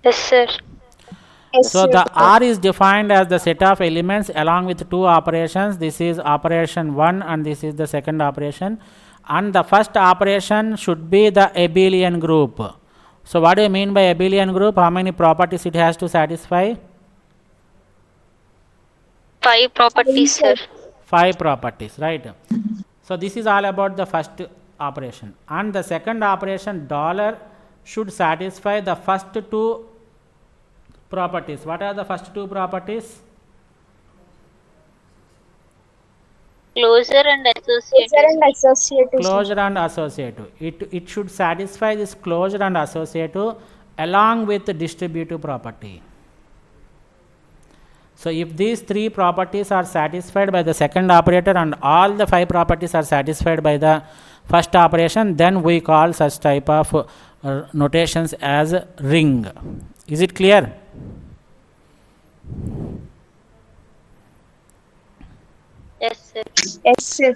Yes, sir. So the R is defined as the set of elements along with 2 operations. This is operation 1 and this is the second operation. And the first operation should be the abelian group. So what do you mean by abelian group? How many properties it has to satisfy? 5 properties, sir. 5 properties, right? So this is all about the first operation. And the second operation, dollar, should satisfy the first 2 properties. What are the first 2 properties? Closure and associative. Closure and associative. It should satisfy this closure and associative along with the distributive property. So if these 3 properties are satisfied by the second operator and all the 5 properties are satisfied by the first operation, then we call such type of notations as ring. Is it clear? Yes, sir. Yes, sir.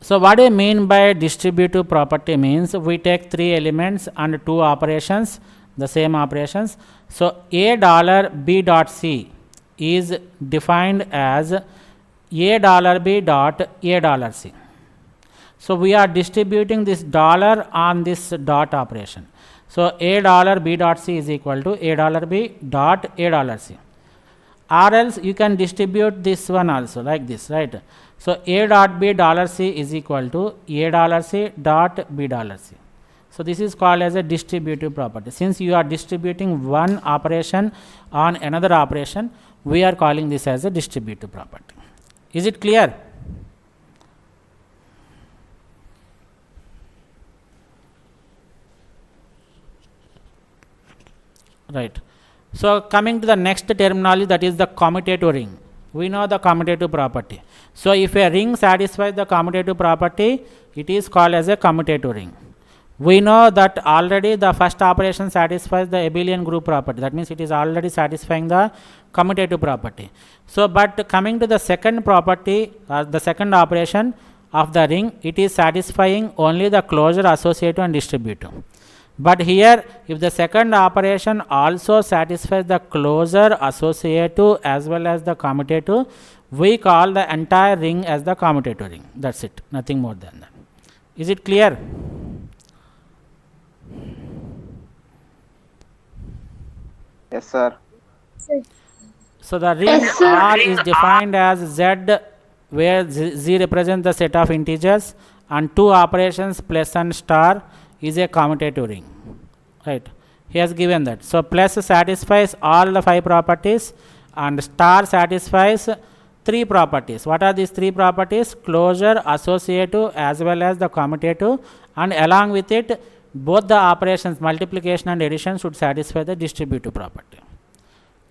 So what do you mean by distributive property? Means we take three elements and two operations, the same operations. So a dollar b dot c is defined as a dollar b dot a dollar c. So we are distributing this dollar on this dot operation. So a dollar b dot c is equal to a dollar b dot a dollar c. Or else you can distribute this one also like this, right? So a dot b dollar c is equal to a dollar c dot b dollar c. So this is called as a distributive property. Since you are distributing one operation on another operation, we are calling this as a distributive property. Is it clear? Right. So coming to the next terminology, that is the commutative ring. We know the commutative property. So if a ring satisfies the commutative property, it is called as a commutative ring. We know that already the first operation satisfies the abelian group property. That means it is already satisfying the commutative property. So but coming to the second property, the second operation of the ring, it is satisfying only the closure, associative and distributive. But here, if the second operation also satisfies the closure, associative as well as the commutative, we call the entire ring as the commutative ring. That's it, nothing more than that. Is it clear? Yes, sir. So the ring Yes, sir. R is defined as Z, where Z represents the set of integers, and two operations plus and star is a commutative ring, right? He has given that. So plus satisfies all the 5 properties and star satisfies 3 properties. What are these 3 properties? Closure, associative as well as the commutative, and along with it both the operations multiplication and addition should satisfy the distributive property,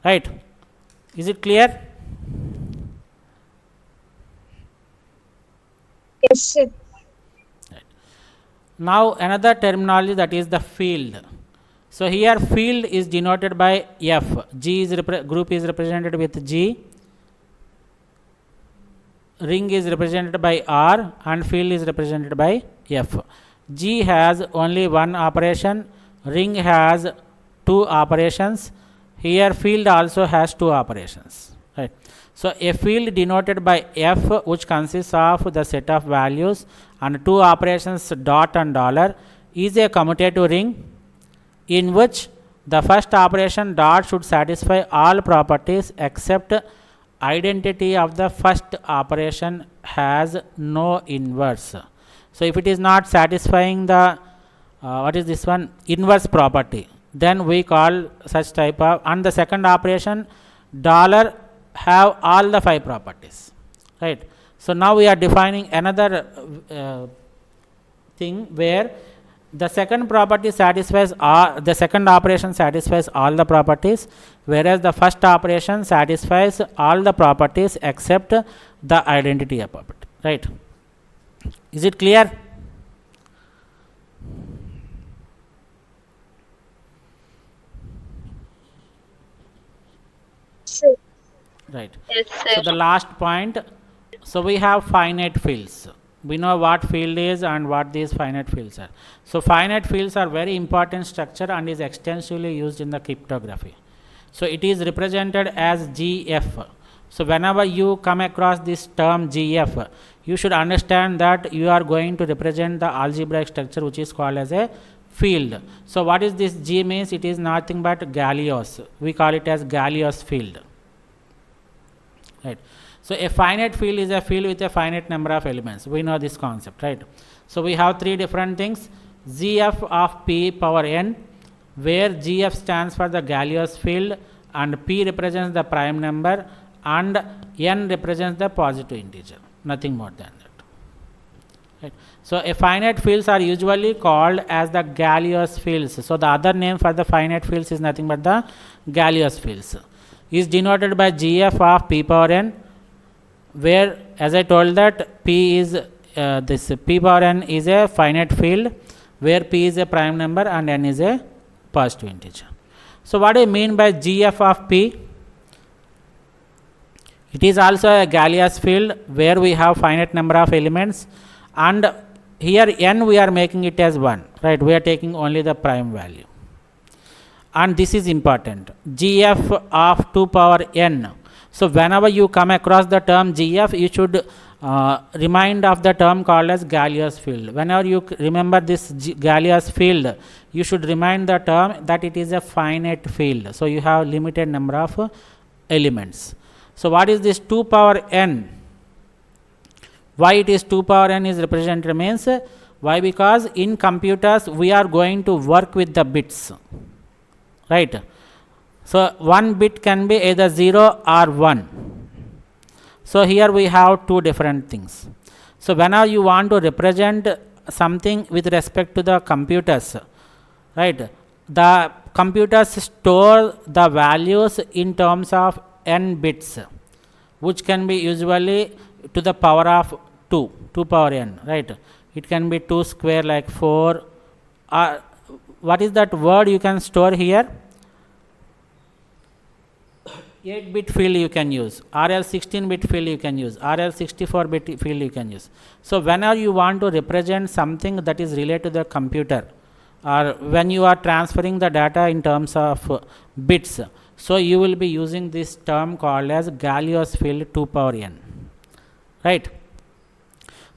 right? Is it clear? Yes, sir. Now another terminology, that is the field. So here field is denoted by F. G is group is represented with G, ring is represented by R, and field is represented by F. G has only one operation, ring has 2 operations, here field also has 2 operations, right? So a field denoted by F, which consists of the set of values and 2 operations dot and dollar, is a commutative ring in which the first operation dot should satisfy all properties except identity of the first operation has no inverse. So if it is not satisfying the what is this one, inverse property, then we call such type of, and the second operation dollar have all the 5 properties, right? So now we are defining another thing where the second property satisfies the second operation satisfies all the properties, whereas the first operation satisfies all the properties except the identity of property, right? Is it clear? Sir. Right. Yes, So sir. the last point, so we have finite fields. We know what field is and what these finite fields are. So finite fields are very important structure and is extensively used in the cryptography. So it is represented as GF. So whenever you come across this term GF, you should understand that you are going to represent the algebraic structure which is called as a field. So what is this G means? It is nothing but Galios. We call it as Galios field, right? So a finite field is a field with a finite number of elements. We know this concept, right? So we have 3 different things. GF of P power n, where GF stands for the Galios field and P represents the prime number and n represents the positive integer. Nothing more than that, right? So a finite fields are usually called as the Galios fields. So the other name for the finite fields is nothing but the Galios fields. Is denoted by GF of P power n, where as I told that P is this P power n is a finite field where P is a prime number and n is a positive integer. So what do you mean by GF of P? It is also a Galileo's field where we have finite number of elements, and here n we are making it as 1, right? We are taking only the prime value. And this is important, GF of 2 power n. So whenever you come across the term GF, you should remind of the term called as Galileo's field. Whenever you remember this Galileo's field, you should remind the term that it is a finite field. So you have limited number of elements. So what is this 2 power n? Why it is 2 power n is represented means, why? Because in computers we are going to work with the bits, right? So one bit can be either 0 or 1. So here we have two different things. So whenever you want to represent something with respect to the computers, right, the computers store the values in terms of n bits, which can be usually to the power of 2 power n, right? It can be 2 square like 4. What is that word you can store here? 8-bit field you can use, or else 16-bit field you can use, or else 64-bit field you can use. So whenever you want to represent something that is related to the computer, or when you are transferring the data in terms of bits, so you will be using this term called as Galileo's field 2 power n, right?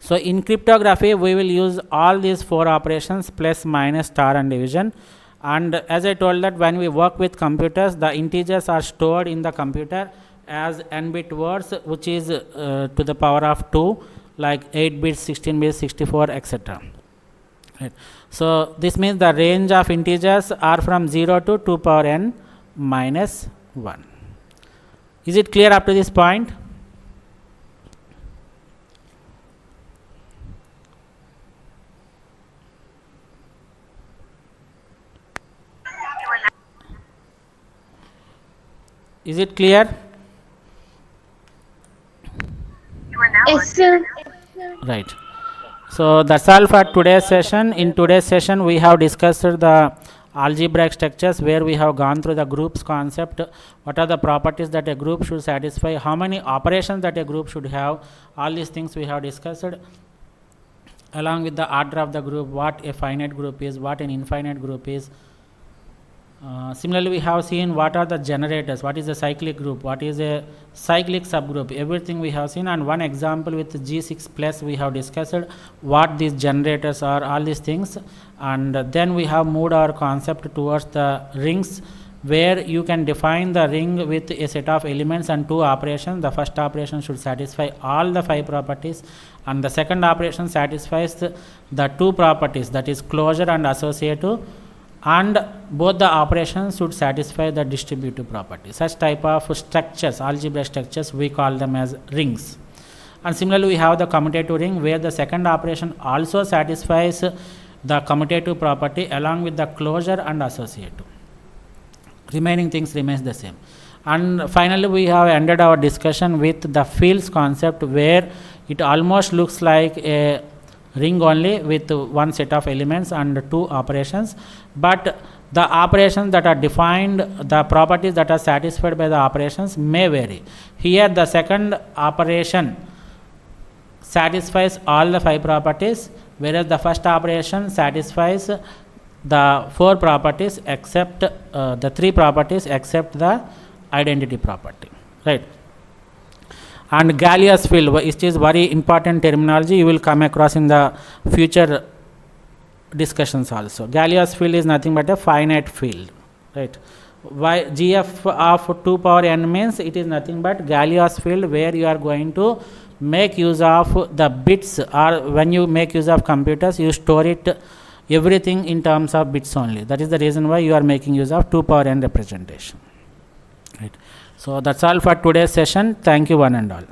So in cryptography we will use all these 4 operations, plus, minus, star and division. And as I told that when we work with computers, the integers are stored in the computer as n-bit words, which is to the power of 2, like 8 bits, 16 bits, 64, etc. Right. So this means the range of integers are from 0 to 2 power n minus 1. Is it clear up to this point? Is it clear? Yes, sir. Right. So that's all for today's session. In today's session, we have discussed the algebraic structures, where we have gone through the groups concept, what are the properties that a group should satisfy, how many operations that a group should have, all these things we have discussed, along with the order of the group, what a finite group is, what an infinite group is. Similarly, we have seen what are the generators, what is a cyclic group, what is a cyclic subgroup, everything we have seen. And one example with G6 plus we have discussed what these generators are, all these things. And then we have moved our concept towards the rings, where you can define the ring with a set of elements and 2 operations. The first operation should satisfy all the 5 properties, and the second operation satisfies the 2 properties, that is closure and associative, and both the operations should satisfy the distributive property. Such type of structures, algebraic structures, we call them as rings. And similarly, we have the commutative ring, where the second operation also satisfies the commutative property along with the closure and associative. Remaining things remains the same. And finally, we have ended our discussion with the fields concept, where it almost looks like a ring only with 1 set of elements and 2 operations, but the operations that are defined, the properties that are satisfied by the operations may vary. Here the second operation satisfies all the 5 properties, whereas the first operation satisfies the 4 properties except the 3 properties except the identity property, right? And Galileo's field, which is very important terminology, you will come across in the future discussions also. Galileo's field is nothing but a finite field, right? Why GF of 2 power n means it is nothing but Galileo's field, where you are going to make use of the bits, or when you make use of computers, you store it everything in terms of bits only. That is the reason why you are making use of 2 power n representation, right? So that's all for today's session. Thank you one and all.